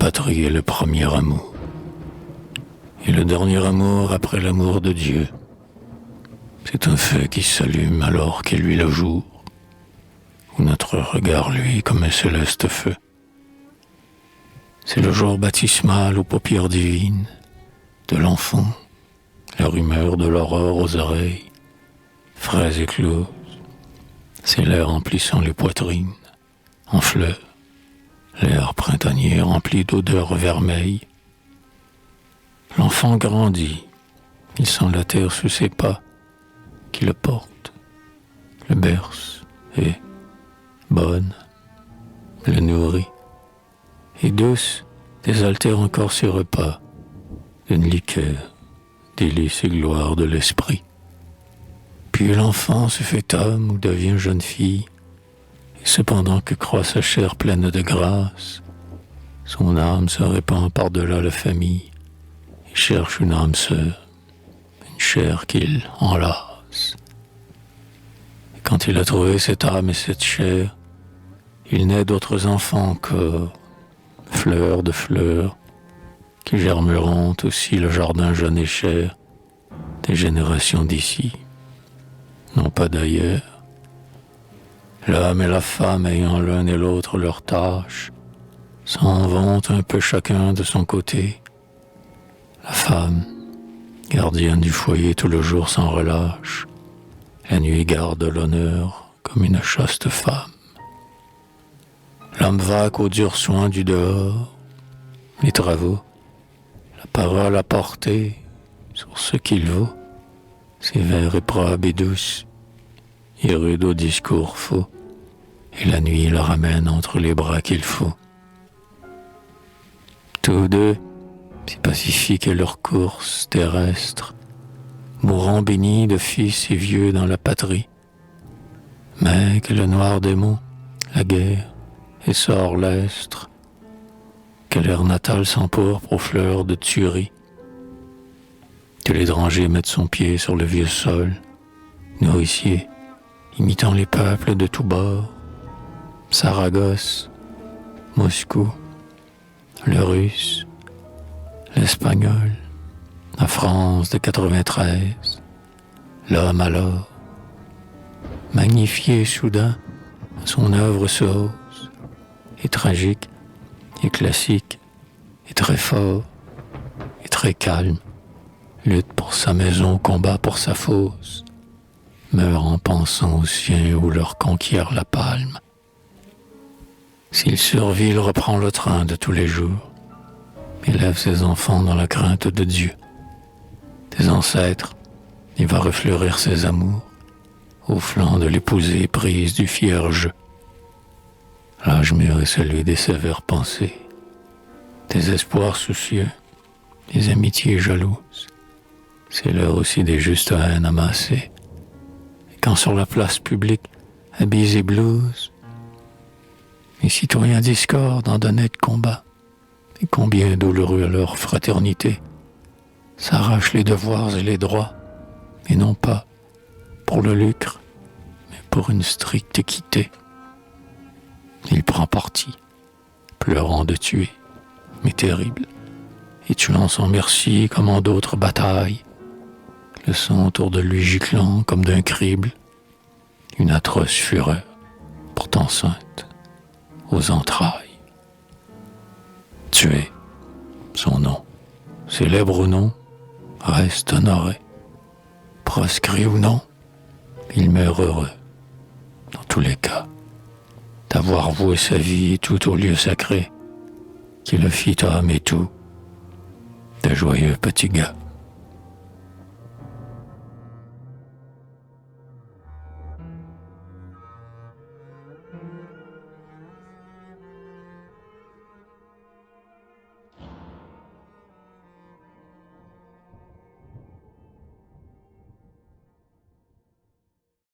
patrie est le premier amour, et le dernier amour après l'amour de Dieu. C'est un feu qui s'allume alors qu'est lui le jour, où notre regard luit comme un céleste feu. C'est le jour baptismal aux paupières divines de l'enfant, la rumeur de l'aurore aux oreilles, fraises écloses. C'est l'air emplissant les poitrines, en fleurs, l'air printanier rempli d'odeurs vermeilles. L'enfant grandit, il sent la terre sous ses pas, qui le porte, le berce et, bonne, le nourrit, et douce désaltère encore ses repas, d'une liqueur, délice et gloire de l'esprit. Puis l'enfant se fait homme ou devient jeune fille, et cependant que croît sa chair pleine de grâce, son âme se répand par-delà la famille, et cherche une âme sœur, une chair qu'il enlace. Et quand il a trouvé cette âme et cette chair, il naît d'autres enfants encore, fleurs de fleurs, qui germeront aussi le jardin jeune et cher des générations d'ici, non pas d'ailleurs. L'homme et la femme ayant l'un et l'autre leur tâche, s'en vont un peu chacun de son côté. La femme, gardienne du foyer tout le jour sans relâche, la nuit garde l'honneur comme une chaste femme. L'homme vaque aux durs soins du dehors, les travaux, la parole à porter sur ce qu'il vaut, sévère et probe et douce, et rude au discours faux, et la nuit le ramène entre les bras qu'il faut. Tous deux, si pacifiques est leur course terrestre, mourant bénis de fils et vieux dans la patrie, mais que le noir démon, la guerre, essor l'estre, que l'air natal s'empourpre aux fleurs de tuerie, que l'étranger mette son pied sur le vieux sol, nourricier, imitant les peuples de tous bords, Saragosse, Moscou, le russe, l'espagnol, la France de 93, l'homme alors, magnifié soudain, son œuvre se hausse, et tragique, et classique, et très fort, et très calme, lutte pour sa maison, combat pour sa fosse, meurt en pensant aux siens où leur conquiert la palme. S'il survit, il reprend le train de tous les jours, élève ses enfants dans la crainte de Dieu. Des ancêtres, il va refleurir ses amours, au flanc de l'épousée prise du fier jeu. L'âge mûr est celui des sévères pensées, des espoirs soucieux, des amitiés jalouses. C'est l'heure aussi des justes haines amassées. Et quand sur la place publique, habits et blouses, les citoyens discordent en d'honnêtes combats, et combien douloureux à leur fraternité, s'arrachent les devoirs et les droits, et non pas pour le lucre, mais pour une stricte équité. Il prend parti, pleurant de tuer, mais terrible, et tuant sans merci comme en d'autres batailles, le sang autour de lui giclant comme d'un crible, une atroce fureur, pourtant sainte, aux entrailles. Tué, son nom, célèbre ou non, reste honoré. Proscrit ou non, il meurt heureux, dans tous les cas, d'avoir voué sa vie tout au lieu sacré, qui le fit homme et tout, de joyeux petits gars.